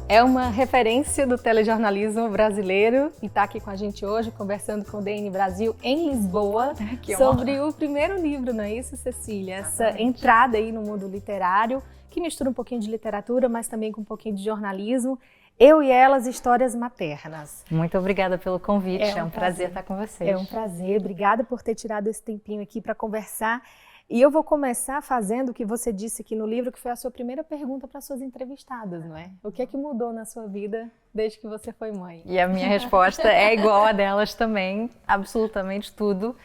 É uma referência do telejornalismo brasileiro e está aqui com a gente hoje, conversando com o DN Brasil em Lisboa, sobre o primeiro livro, não é isso, Cecília? Essa entrada aí no mundo literário, que mistura um pouquinho de literatura, mas também com um pouquinho de jornalismo. Eu e Elas, Histórias Maternas. Muito obrigada pelo convite, é um prazer estar com vocês. É um prazer, obrigada por ter tirado esse tempinho aqui para conversar. E eu vou começar fazendo o que você disse aqui no livro, que foi a sua primeira pergunta para suas entrevistadas, não é? O que é que mudou na sua vida desde que você foi mãe? E a minha resposta é igual a delas também, absolutamente tudo.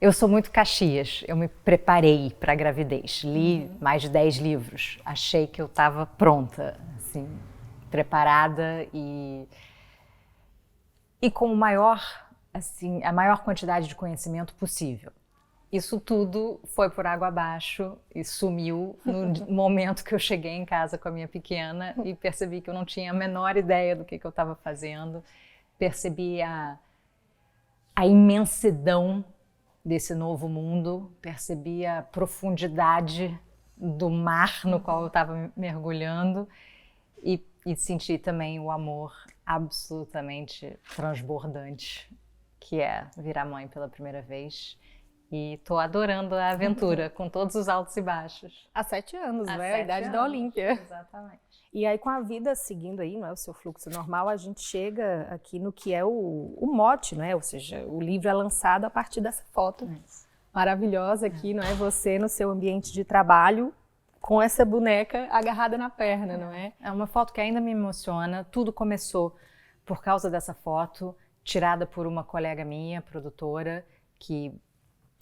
Eu sou muito Caxias, eu me preparei para a gravidez, li mais de 10 livros, achei que eu estava pronta, assim, preparada e com a maior quantidade de conhecimento possível. Isso tudo foi por água abaixo e sumiu no momento que eu cheguei em casa com a minha pequena e percebi que eu não tinha a menor ideia do que eu estava fazendo. Percebi a imensidão desse novo mundo, percebi a profundidade do mar no qual eu estava mergulhando e senti também o amor absolutamente transbordante, que é virar mãe pela primeira vez. E estou adorando a aventura, com todos os altos e baixos. Há 7 anos, não é? A idade da Olímpia. Exatamente. E aí, com a vida seguindo aí, não é o seu fluxo normal, a gente chega aqui no que é o mote, não é? Ou seja, o livro é lançado a partir dessa foto maravilhosa aqui, não é? Você no seu ambiente de trabalho, com essa boneca agarrada na perna, não é? É uma foto que ainda me emociona. Tudo começou por causa dessa foto, tirada por uma colega minha, produtora, que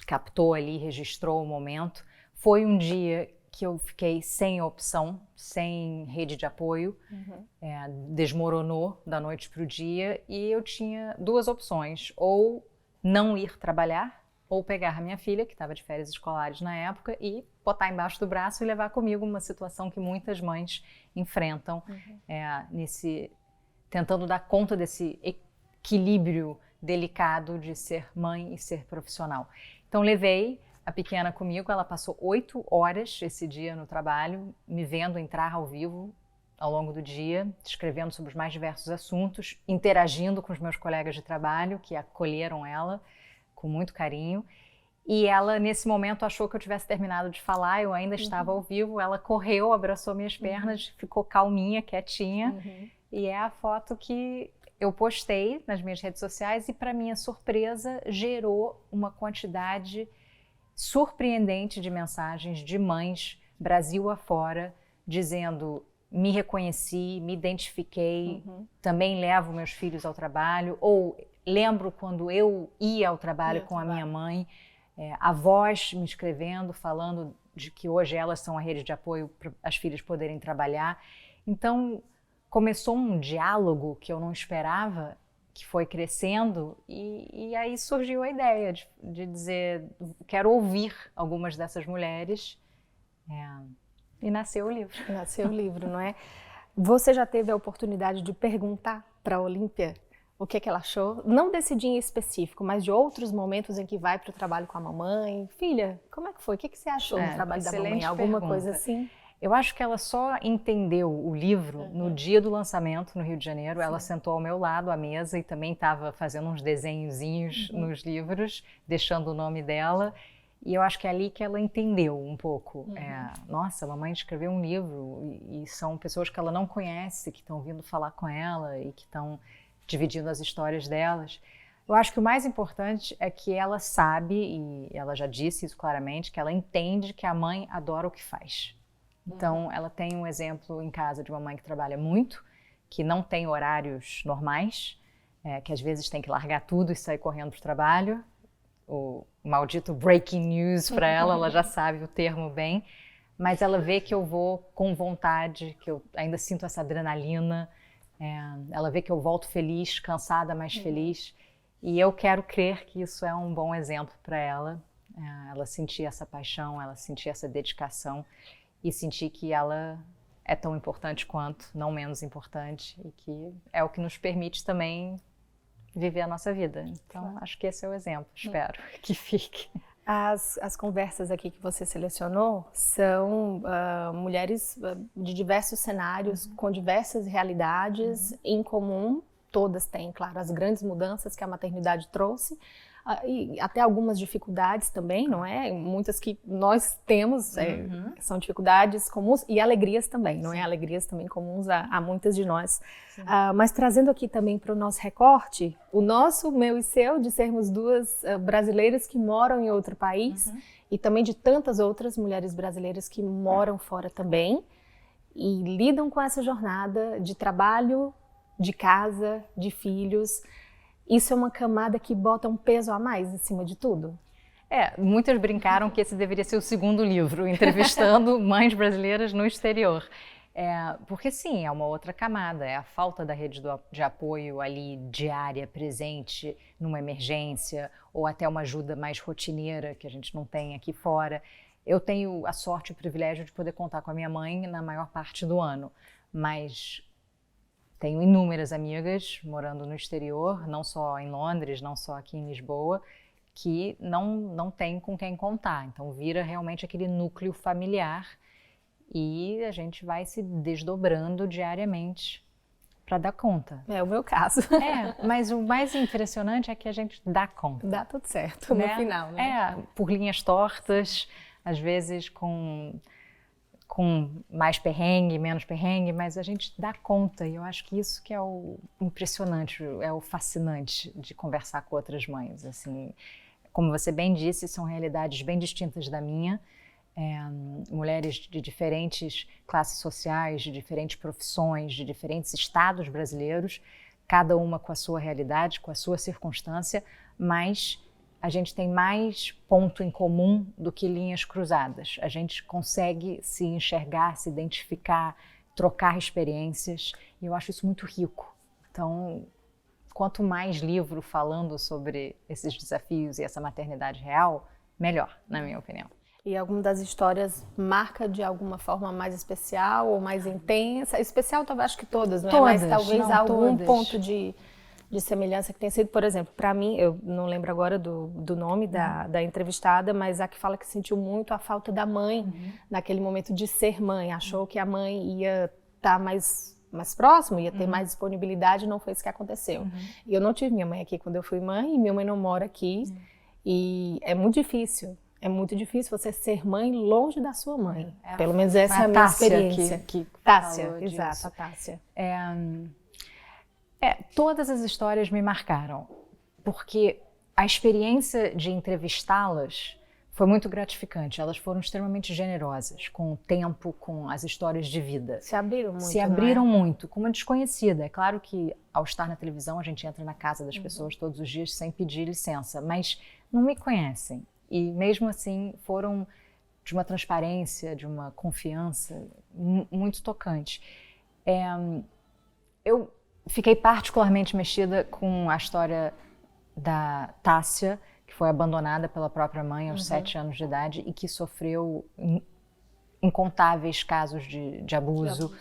captou ali, registrou o momento. Foi um dia que eu fiquei sem opção, sem rede de apoio, desmoronou da noite para o dia e eu tinha 2 opções, ou não ir trabalhar, ou pegar a minha filha, que estava de férias escolares na época, e botar embaixo do braço e levar comigo, uma situação que muitas mães enfrentam, tentando dar conta desse equilíbrio delicado de ser mãe e ser profissional. Então levei a pequena comigo, ela passou 8 horas esse dia no trabalho, me vendo entrar ao vivo ao longo do dia, escrevendo sobre os mais diversos assuntos, interagindo com os meus colegas de trabalho que acolheram ela com muito carinho. E ela, nesse momento, achou que eu tivesse terminado de falar, eu ainda estava ao vivo, ela correu, abraçou minhas pernas, ficou calminha, quietinha. E é a foto que eu postei nas minhas redes sociais e, para minha surpresa, gerou uma quantidade surpreendente de mensagens de mães, Brasil afora, dizendo: me reconheci, me identifiquei, também levo meus filhos ao trabalho, ou lembro quando eu ia ao trabalho com a minha mãe, avós me escrevendo, falando de que hoje elas são a rede de apoio para as filhas poderem trabalhar. Então, começou um diálogo que eu não esperava, que foi crescendo, e aí surgiu a ideia de dizer, quero ouvir algumas dessas mulheres, e nasceu o livro. Nasceu o livro, não é? Você já teve a oportunidade de perguntar para a Olímpia o que ela achou? Não desse dia em específico, mas de outros momentos em que vai para o trabalho com a mamãe. Filha, como é que foi? O que você achou do trabalho da mamãe? Alguma coisa assim? Eu acho que ela só entendeu o livro no dia do lançamento, no Rio de Janeiro. Ela sentou ao meu lado à mesa e também estava fazendo uns desenhozinhos nos livros, deixando o nome dela. E eu acho que é ali que ela entendeu um pouco. Nossa, a mamãe escreveu um livro e são pessoas que ela não conhece, que estão vindo falar com ela e que estão dividindo as histórias delas. Eu acho que o mais importante é que ela sabe, e ela já disse isso claramente, que ela entende que a mãe adora o que faz. Então, ela tem um exemplo em casa de uma mãe que trabalha muito, que não tem horários normais, que às vezes tem que largar tudo e sair correndo para o trabalho. O maldito breaking news para ela já sabe o termo bem, mas ela vê que eu vou com vontade, que eu ainda sinto essa adrenalina, ela vê que eu volto feliz, cansada, mas feliz, e eu quero crer que isso é um bom exemplo para ela, ela sentir essa paixão, ela sentir essa dedicação, e sentir que ela é tão importante quanto, não menos importante, e que é o que nos permite também viver a nossa vida. Então, acho que esse é o exemplo, espero que fique. As conversas aqui que você selecionou são mulheres de diversos cenários, com diversas realidades em comum. Todas têm, claro, as grandes mudanças que a maternidade trouxe, e até algumas dificuldades também, não é? Muitas que nós temos, são dificuldades comuns e alegrias também, não é? Alegrias também comuns a muitas de nós. Mas trazendo aqui também para o nosso recorte, o nosso, meu e seu, de sermos duas brasileiras que moram em outro país, e também de tantas outras mulheres brasileiras que moram fora também, e lidam com essa jornada de trabalho, de casa, de filhos. Isso é uma camada que bota um peso a mais acima de tudo? Muitas brincaram que esse deveria ser o segundo livro, entrevistando mães brasileiras no exterior. Porque sim, é uma outra camada, é a falta da rede de apoio ali diária, presente, numa emergência, ou até uma ajuda mais rotineira que a gente não tem aqui fora. Eu tenho a sorte e o privilégio de poder contar com a minha mãe na maior parte do ano, mas tenho inúmeras amigas morando no exterior, não só em Londres, não só aqui em Lisboa, que não tem com quem contar. Então vira realmente aquele núcleo familiar e a gente vai se desdobrando diariamente para dar conta. É o meu caso. Mas o mais impressionante é que a gente dá conta. Dá tudo certo no final, né? Por linhas tortas, às vezes com mais perrengue, menos perrengue, mas a gente dá conta, e eu acho que isso que é o impressionante, é o fascinante de conversar com outras mães. Assim, como você bem disse, são realidades bem distintas da minha, mulheres de diferentes classes sociais, de diferentes profissões, de diferentes estados brasileiros, cada uma com a sua realidade, com a sua circunstância, mas a gente tem mais ponto em comum do que linhas cruzadas. A gente consegue se enxergar, se identificar, trocar experiências, e eu acho isso muito rico. Então, quanto mais livro falando sobre esses desafios e essa maternidade real, melhor, na minha opinião. E alguma das histórias marca de alguma forma mais especial ou mais intensa? Especial, talvez, acho que todas, não é? Todas, mas talvez não, algum todas. ponto de semelhança que tenha sido, por exemplo, para mim, eu não lembro agora do nome da entrevistada, mas a que fala que sentiu muito a falta da mãe naquele momento de ser mãe, achou que a mãe ia estar mais próximo, ia ter mais disponibilidade, não foi isso que aconteceu. E eu não tive minha mãe aqui quando eu fui mãe, e minha mãe não mora aqui, e é muito difícil você ser mãe longe da sua mãe. Pelo menos essa é a minha experiência. Tássia, exato, a Tássia. Todas as histórias me marcaram, porque a experiência de entrevistá-las foi muito gratificante. Elas foram extremamente generosas com o tempo, com as histórias de vida. Se abriram muito, Se abriram muito, com uma desconhecida. É claro que ao estar na televisão a gente entra na casa das pessoas todos os dias sem pedir licença, mas não me conhecem. E mesmo assim foram de uma transparência, de uma confiança muito tocante. Eu fiquei particularmente mexida com a história da Tássia, que foi abandonada pela própria mãe aos 7 anos de idade e que sofreu incontáveis casos de abuso.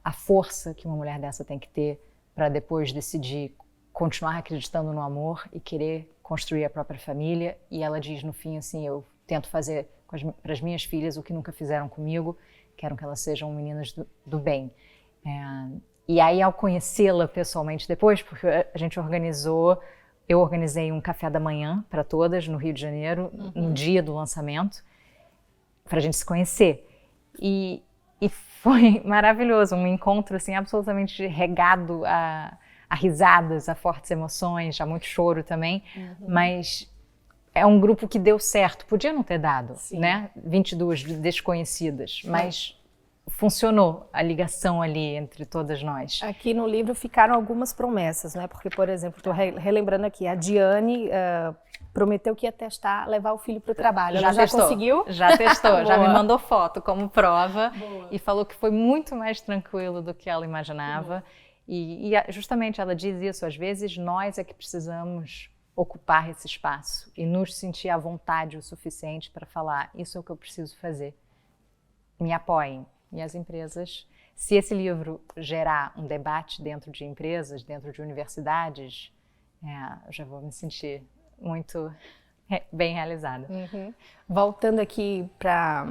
A força que uma mulher dessa tem que ter para depois decidir continuar acreditando no amor e querer construir a própria família. E ela diz no fim assim, eu tento fazer para as minhas filhas o que nunca fizeram comigo, quero que elas sejam meninas do bem. E aí, ao conhecê-la pessoalmente depois, porque eu organizei um café da manhã para todas no Rio de Janeiro, no dia do lançamento, para a gente se conhecer. E foi maravilhoso, um encontro assim, absolutamente regado a risadas, a fortes emoções, a muito choro também, mas é um grupo que deu certo. Podia não ter dado, né? 22 desconhecidas, mas funcionou a ligação ali entre todas nós. Aqui no livro ficaram algumas promessas, né? Porque, por exemplo, estou relembrando aqui, a Diane prometeu que ia levar o filho para o trabalho. Ela já conseguiu? Já testou, já me mandou foto como prova. Boa. E falou que foi muito mais tranquilo do que ela imaginava. E justamente ela diz isso, às vezes nós é que precisamos ocupar esse espaço e nos sentir à vontade o suficiente para falar, isso é o que eu preciso fazer. Me apoiem. E as empresas, se esse livro gerar um debate dentro de empresas, dentro de universidades, eu já vou me sentir muito bem realizada. Voltando aqui para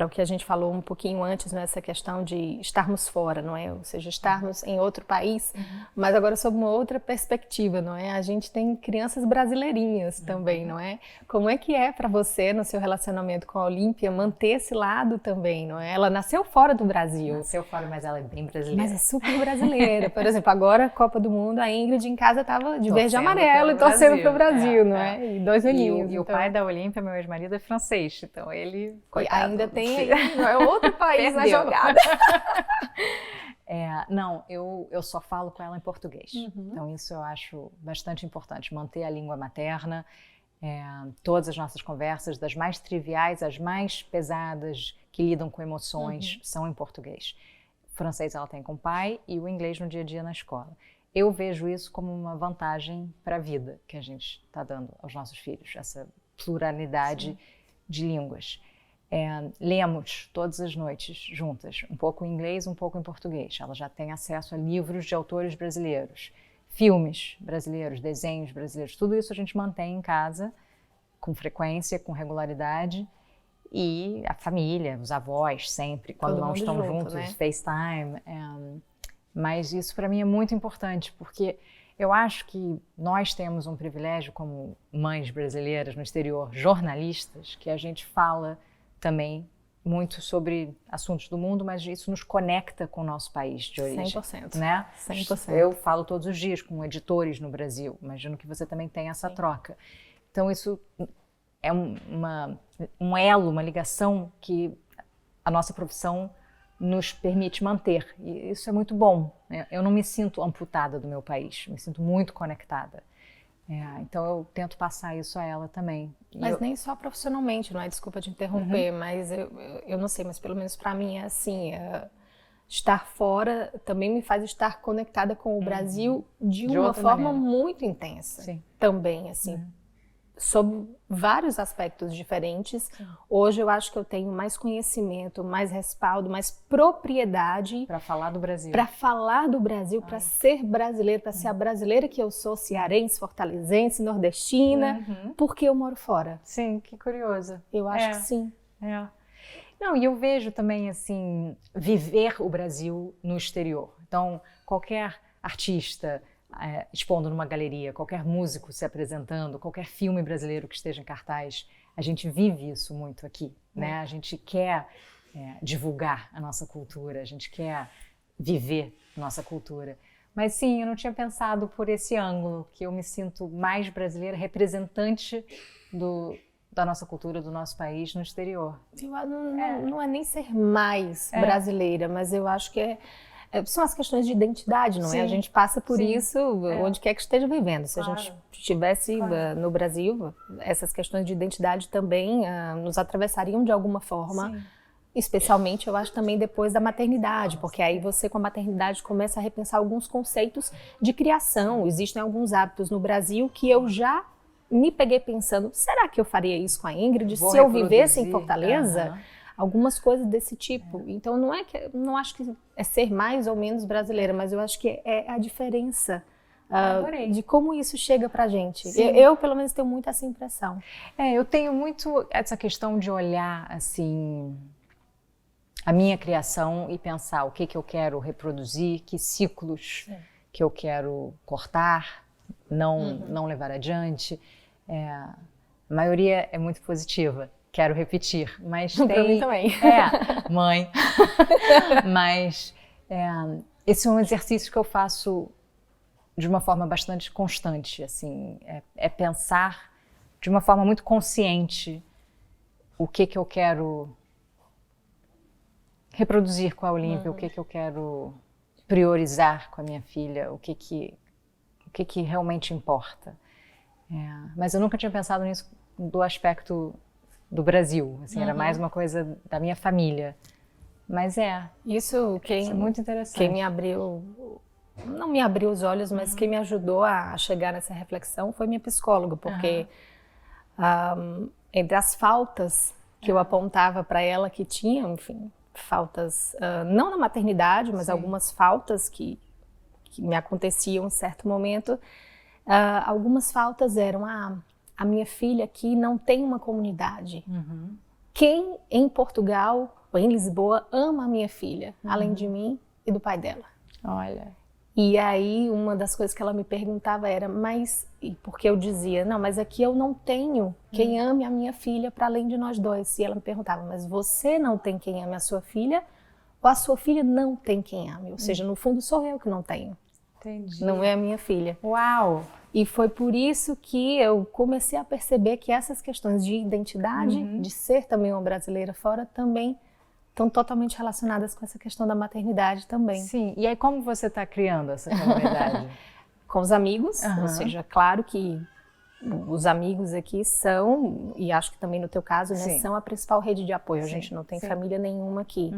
o que a gente falou um pouquinho antes, né, essa questão de estarmos fora, não é? Ou seja, estarmos em outro país, mas agora sob uma outra perspectiva, não é? A gente tem crianças brasileirinhas também, não é? Como é que é para você, no seu relacionamento com a Olímpia, manter esse lado também, não é? Ela nasceu fora do Brasil. Nasceu fora, mas ela é bem brasileira. Mas é super brasileira. Por exemplo, agora, Copa do Mundo, a Ingrid em casa estava de verde e amarelo e torcendo para o Brasil, não é? E 2 aninhos. E o pai da Olímpia, meu ex-marido, é francês, então ele... Coitado, ainda tem não é outro país na jogada. Não, eu só falo com ela em português. Então isso eu acho bastante importante, manter a língua materna. Todas as nossas conversas, das mais triviais às mais pesadas, que lidam com emoções, são em português. O francês ela tem com o pai e o inglês no dia a dia na escola. Eu vejo isso como uma vantagem para a vida que a gente está dando aos nossos filhos, essa pluralidade de línguas. Lemos todas as noites juntas, um pouco em inglês, um pouco em português. Ela já tem acesso a livros de autores brasileiros, filmes brasileiros, desenhos brasileiros. Tudo isso a gente mantém em casa, com frequência, com regularidade. E a família, os avós, sempre, quando não estão juntos, né? FaceTime. Mas isso para mim é muito importante, porque eu acho que nós temos um privilégio como mães brasileiras no exterior, jornalistas, que a gente fala também muito sobre assuntos do mundo, mas isso nos conecta com o nosso país de origem. 100%. Né? 100%. Eu falo todos os dias com editores no Brasil, imagino que você também tem essa troca. Então isso é um elo, uma ligação que a nossa profissão nos permite manter. E isso é muito bom. Né? Eu não me sinto amputada do meu país, me sinto muito conectada. Então eu tento passar isso a ela também. Mas nem só profissionalmente, não é? Desculpa te interromper, mas eu não sei, mas pelo menos para mim é assim, estar fora também me faz estar conectada com o Brasil de uma forma muito intensa. Sim. Também, assim, sob vários aspectos diferentes. Hoje eu acho que eu tenho mais conhecimento, mais respaldo, mais propriedade para falar do Brasil. Para falar do Brasil, para ser brasileira, para ser a brasileira que eu sou, cearense, fortalezense, nordestina, porque eu moro fora. Sim, que curioso. Eu acho que sim. Não, e eu vejo também, assim, viver o Brasil no exterior. Então, qualquer artista expondo numa galeria, qualquer músico se apresentando, qualquer filme brasileiro que esteja em cartaz, a gente vive isso muito aqui, né? A gente quer divulgar a nossa cultura, a gente quer viver nossa cultura. Mas sim, eu não tinha pensado por esse ângulo, que eu me sinto mais brasileira, representante da nossa cultura, do nosso país no exterior. Não é nem ser mais brasileira, mas eu acho que são as questões de identidade, não é? A gente passa por isso onde quer que esteja vivendo. Se a gente estivesse no Brasil, essas questões de identidade também nos atravessariam de alguma forma. Especialmente, eu acho, também depois da maternidade, porque aí você, com a maternidade, começa a repensar alguns conceitos de criação. Existem alguns hábitos no Brasil que eu já me peguei pensando, será que eu faria isso com a Ingrid se eu vivesse em Fortaleza? Algumas coisas desse tipo. Então, não acho que é ser mais ou menos brasileira, mas eu acho que é a diferença de como isso chega pra gente. Eu, pelo menos, tenho muito essa impressão. Eu tenho muito essa questão de olhar, assim, a minha criação e pensar o que eu quero reproduzir, que ciclos que eu quero cortar, não levar adiante. A maioria é muito positiva. Quero repetir, mas tem... Pra mim também. Mãe. Mas esse é um exercício que eu faço de uma forma bastante constante, assim, pensar de uma forma muito consciente o que eu quero reproduzir com a Olímpia, o que eu quero priorizar com a minha filha, o que realmente importa. Mas eu nunca tinha pensado nisso do aspecto do Brasil, assim, era mais uma coisa da minha família. Mas isso é muito interessante. Quem me abriu, não me abriu os olhos, mas quem me ajudou a chegar nessa reflexão foi minha psicóloga, porque entre as faltas que eu apontava para ela que tinha, enfim, faltas, não na maternidade, mas algumas faltas que me aconteciam em certo momento, algumas faltas eram a minha filha aqui não tem uma comunidade. Quem em Portugal ou em Lisboa ama a minha filha, além de mim e do pai dela? Olha. E aí uma das coisas que ela me perguntava era, mas... Porque eu dizia, não, mas aqui eu não tenho quem ame a minha filha para além de nós dois. E ela me perguntava, mas você não tem quem ame a sua filha? Ou a sua filha não tem quem ame? Ou seja, no fundo sou eu que não tenho. Entendi. Não é a minha filha. Uau! E foi por isso que eu comecei a perceber que essas questões de identidade, de ser também uma brasileira fora, também estão totalmente relacionadas com essa questão da maternidade também. Sim, e aí como você está criando essa comunidade? Com os amigos, ou seja, claro que os amigos aqui são, e acho que também no teu caso, né, são a principal rede de apoio. A gente não tem família nenhuma aqui.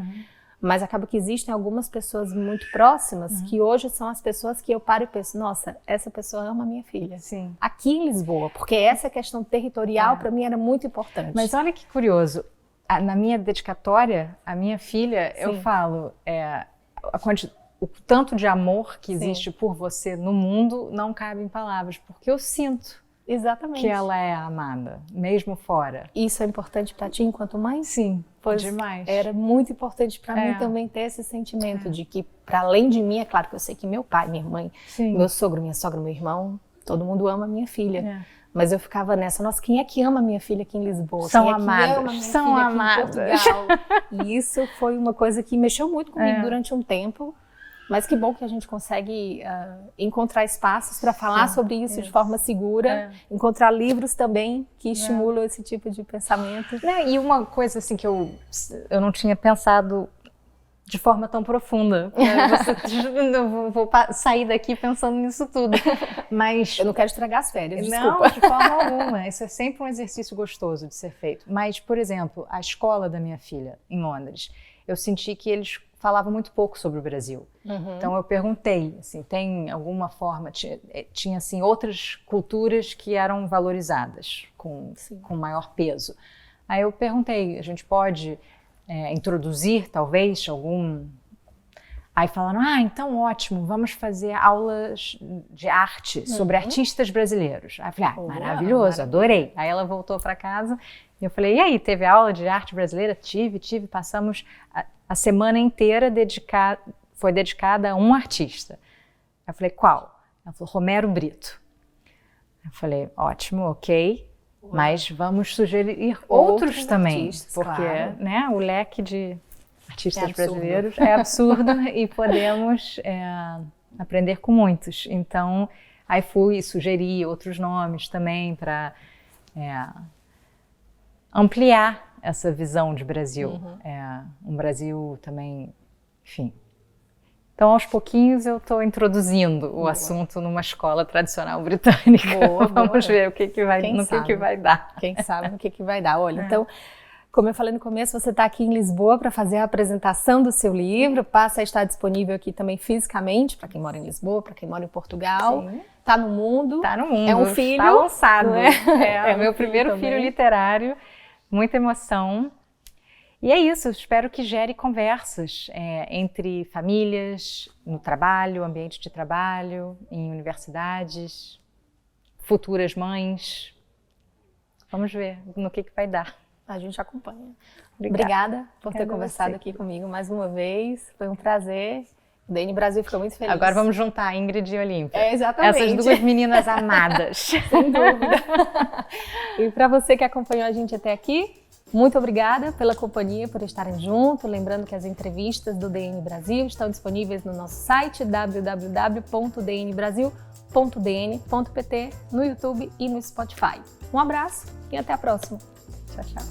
Mas acaba que existem algumas pessoas muito próximas que hoje são as pessoas que eu paro e penso, nossa, essa pessoa ama a minha filha. Sim. Aqui em Lisboa, porque essa questão territorial para mim era muito importante. Mas olha que curioso, na minha dedicatória, a minha filha, eu falo, o tanto de amor que existe por você no mundo não cabe em palavras, porque eu sinto que ela é amada, mesmo fora. Isso é importante para ti enquanto mãe? Sim, pois demais. Era muito importante para mim também ter esse sentimento de que, para além de mim, é claro que eu sei que meu pai, minha mãe, meu sogro, minha sogra, meu irmão, todo mundo ama a minha filha. Mas eu ficava nessa, nossa, quem é que ama a minha filha aqui em Lisboa? São quem amadas, é que ama a minha são filha amadas. aqui em Portugal? E isso foi uma coisa que mexeu muito comigo durante um tempo. Mas que bom que a gente consegue encontrar espaços para falar sobre isso de forma segura, encontrar livros também que estimulam esse tipo de pensamento. E uma coisa assim que eu não tinha pensado de forma tão profunda. Eu vou sair daqui pensando nisso tudo. Mas eu não quero estragar as férias, desculpa. Não, de forma alguma. Isso é sempre um exercício gostoso de ser feito. Mas, por exemplo, a escola da minha filha, em Londres, eu senti que eles falavam muito pouco sobre o Brasil. Então eu perguntei, assim, tem alguma forma, tinha assim, outras culturas que eram valorizadas com maior peso. Aí eu perguntei, a gente pode introduzir talvez algum... Aí falaram, então ótimo, vamos fazer aulas de arte sobre artistas brasileiros. Aí eu falei, maravilhoso, adorei. Aí ela voltou para casa e eu falei, e aí, teve aula de arte brasileira? Tive, passamos a semana inteira foi dedicada a um artista. Eu falei, qual? Ela falou, Romero Brito. Eu falei, ótimo, ok, mas vamos sugerir outros também, porque né, o leque de artistas brasileiros é absurdo e podemos aprender com muitos. Então, aí fui sugerir outros nomes também para ampliar essa visão de Brasil. Um Brasil também, enfim. Então, aos pouquinhos, eu estou introduzindo o assunto numa escola tradicional britânica. Vamos ver o que vai dar. Quem sabe no que vai dar. Olha, então, como eu falei no começo, você está aqui em Lisboa para fazer a apresentação do seu livro, passa a estar disponível aqui também fisicamente, para quem mora em Lisboa, para quem mora em Portugal. Está no mundo. Está no mundo. É um filho. Está lançado. É o meu primeiro filho literário. Muita emoção. E é isso, espero que gere conversas entre famílias, no trabalho, ambiente de trabalho, em universidades, futuras mães. Vamos ver no que vai dar. A gente acompanha. Obrigada por ter conversado aqui comigo mais uma vez. Foi um prazer. O DN Brasil ficou muito feliz. Agora vamos juntar a Ingrid e a Olímpia. Exatamente. Essas duas meninas amadas. Sem dúvida. E para você que acompanhou a gente até aqui, muito obrigada pela companhia, por estarem juntos. Lembrando que as entrevistas do DN Brasil estão disponíveis no nosso site www.dnbrasil.dn.pt, no YouTube e no Spotify. Um abraço e até a próxima. Tchau, tchau.